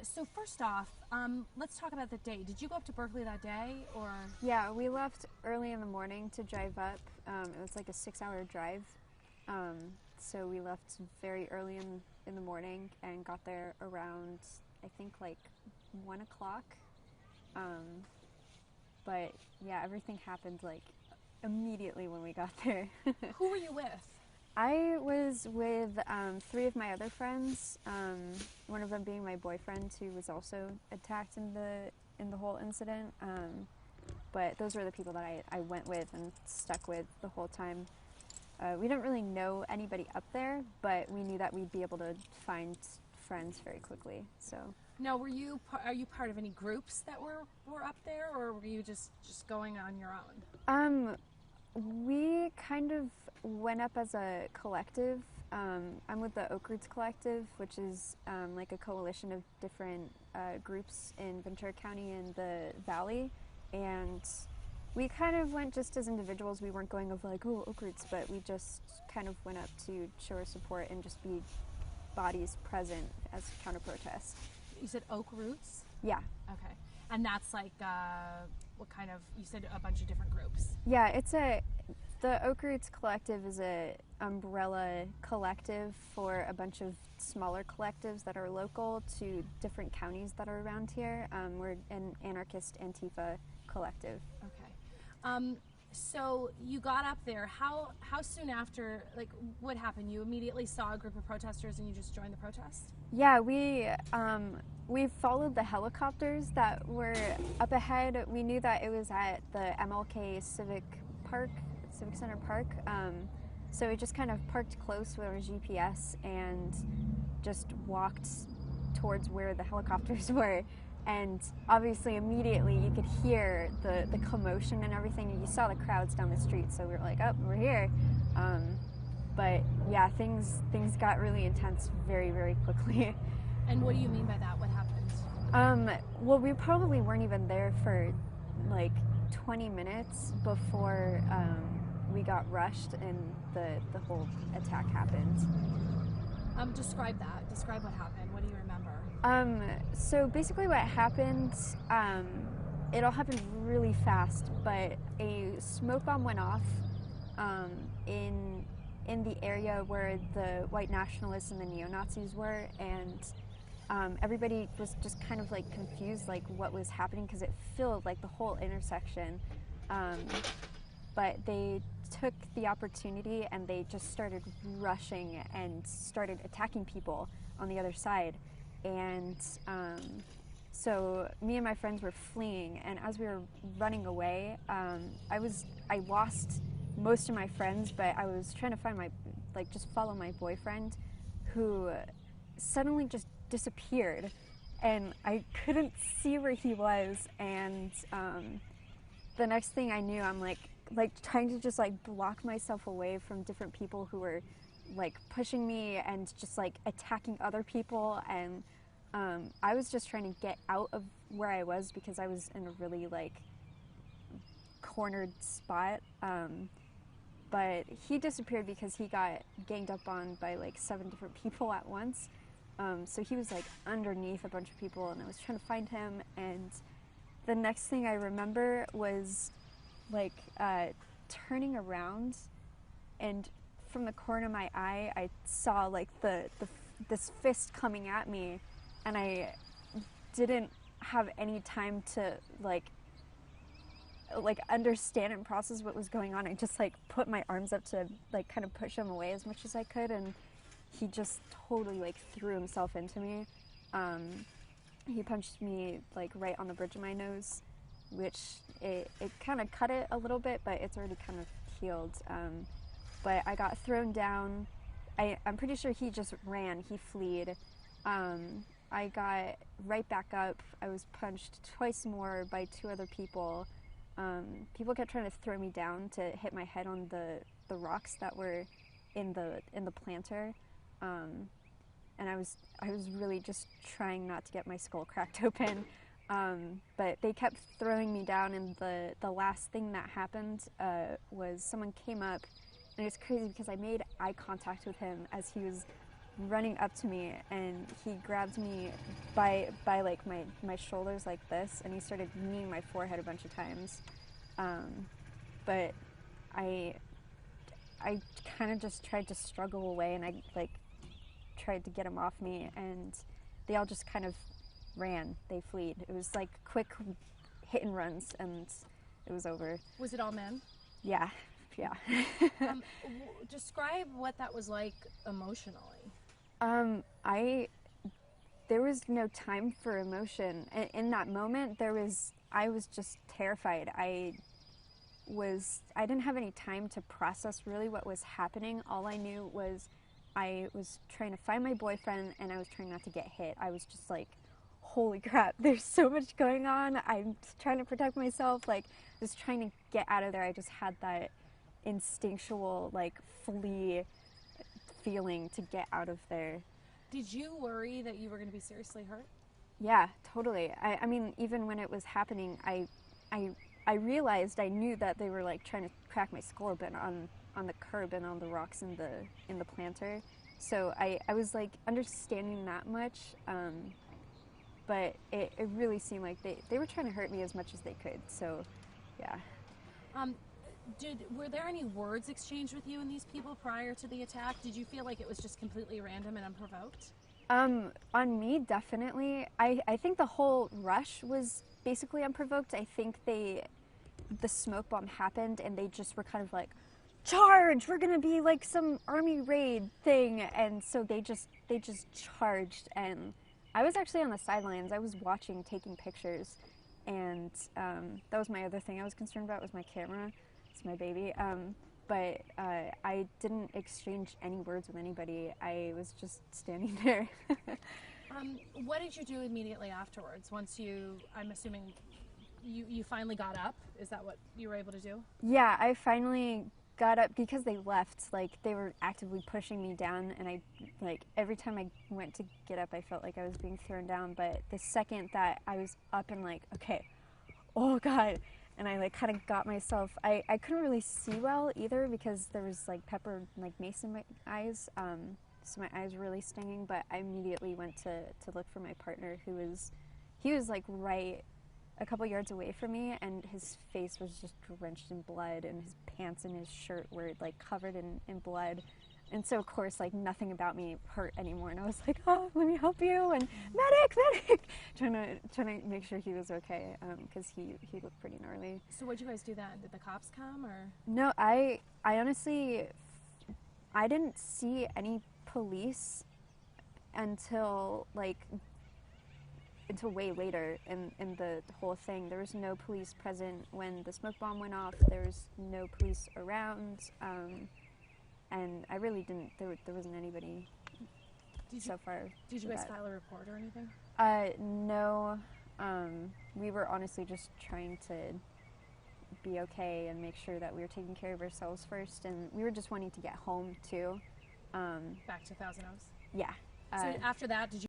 So first off, let's talk about the day. Did you go up to Berkeley that day, or? Yeah, we left early in the morning to drive up. It was like a 6 hour drive. So we left very early in the morning and got there around, I think, like 1 o'clock. Um, but yeah, everything happened like immediately when we got there. Who were you with? I was with three of my other friends. One of them being my boyfriend, who was also attacked in the whole incident. But those were the people that I went with and stuck with the whole time. We didn't really know anybody up there, but we knew that we'd be able to find friends very quickly. So Now, are you part of any groups that were up there, or were you just going on your own? we kind of went up as a collective. I'm with the Oak Roots Collective, which is like a coalition of different groups in Ventura County and the Valley, and we kind of went just as individuals. We weren't going of like, oh, Oak Roots, but we just kind of went up to show our support and just be bodies present as counter protest. You said Oak Roots. Yeah. Okay, and that's like what kind of? You said a bunch of different groups. Yeah, the Oak Roots Collective is a umbrella collective for a bunch of smaller collectives that are local to different counties that are around here. We're an anarchist Antifa collective. Okay. So you got up there. How soon after? Like, what happened? You immediately saw a group of protesters and you just joined the protest? Yeah, we followed the helicopters that were up ahead. We knew that it was at the MLK Civic Center Park. So we just kind of parked close with our GPS and just walked towards where the helicopters were. And obviously immediately you could hear the commotion and everything, and you saw the crowds down the street, so we were like, oh, we're here. But yeah, things got really intense very, very quickly. And what do you mean by that? What happened? Well, we probably weren't even there for like 20 minutes before we got rushed and the whole attack happened. Describe that. Describe what happened. What do you remember? So basically what happened, it all happened really fast, but a smoke bomb went off in the area where the white nationalists and the neo-Nazis were, and everybody was just kind of like confused like what was happening because it filled like the whole intersection. But they took the opportunity and they just started rushing and started attacking people on the other side. And so me and my friends were fleeing, and as we were running away, I lost most of my friends, but I was trying to find just follow my boyfriend, who suddenly just disappeared, and I couldn't see where he was. And the next thing I knew, I'm like trying to just like block myself away from different people who were like pushing me and just like attacking other people, and I was just trying to get out of where I was because I was in a really like cornered spot. But he disappeared because he got ganged up on by like 7 different people at once. So he was like underneath a bunch of people, and I was trying to find him. And the next thing I remember was like turning around, and from the corner of my eye, I saw like this fist coming at me, and I didn't have any time to like understand and process what was going on. I just like put my arms up to like kind of push him away as much as I could, and he just totally like threw himself into me. He punched me like right on the bridge of my nose, which it kind of cut it a little bit, but it's already kind of healed. But I got thrown down. I'm pretty sure he just ran. He fled. I got right back up. I was punched twice more by 2 other people. People kept trying to throw me down to hit my head on the rocks that were in the planter. And I was really just trying not to get my skull cracked open. But they kept throwing me down, and the last thing that happened was someone came up, and it was crazy because I made eye contact with him as he was running up to me, and he grabbed me by like my shoulders like this, and he started kneeing my forehead a bunch of times. But I kind of just tried to struggle away, and I like tried to get him off me, and they all just kind of ran. They fled. It was like quick hit and runs, and it was over. Was it all men? Yeah. Describe what that was like emotionally. There was no time for emotion. In that moment, I was just terrified. I didn't have any time to process really what was happening. All I knew was I was trying to find my boyfriend, and I was trying not to get hit. I was just like, holy crap, there's so much going on. I'm trying to protect myself, like just trying to get out of there. I just had that instinctual like flee feeling to get out of there. Did you worry that you were going to be seriously hurt? Yeah, totally. I mean, even when it was happening, I realized, I knew that they were like trying to crack my skull open on the curb and on the rocks in the planter. So I was like understanding that much, but it really seemed like they were trying to hurt me as much as they could. So yeah. Were there any words exchanged with you and these people prior to the attack? Did you feel like it was just completely random and unprovoked? On me, definitely. I think the whole rush was basically unprovoked. I think the smoke bomb happened, and they just were kind of like, charge! We're gonna be like some army raid thing, and so they just charged. And I was actually on the sidelines. I was watching, taking pictures, and that was my other thing I was concerned about, was my camera. It's my baby. But I didn't exchange any words with anybody. I was just standing there. What did you do immediately afterwards? Once I'm assuming you finally got up? Is that what you were able to do? Yeah, I finally got up because they left. Like, they were actively pushing me down, and I, like, every time I went to get up, I felt like I was being thrown down. But the second that I was up and like, okay, oh God, and I like kind of got myself, I couldn't really see well either because there was like pepper, like mace in my eyes, so my eyes were really stinging. But I immediately went to look for my partner, he was like right a couple yards away from me, and his face was just drenched in blood, and his pants and his shirt were like covered in blood. And so of course, like, nothing about me hurt anymore, and I was like, oh, let me help you, and medic, trying to make sure he was okay, because he looked pretty gnarly. So what'd you guys do then? Did the cops come, or? No, I honestly, I didn't see any police until way later in the whole thing. There was no police present when the smoke bomb went off. There was no police around. And I really didn't, there wasn't anybody so far. Did you guys file a report or anything? No. We were honestly just trying to be okay and make sure that we were taking care of ourselves first, and we were just wanting to get home too. Back to Thousand Oaks? Yeah. So after that, did you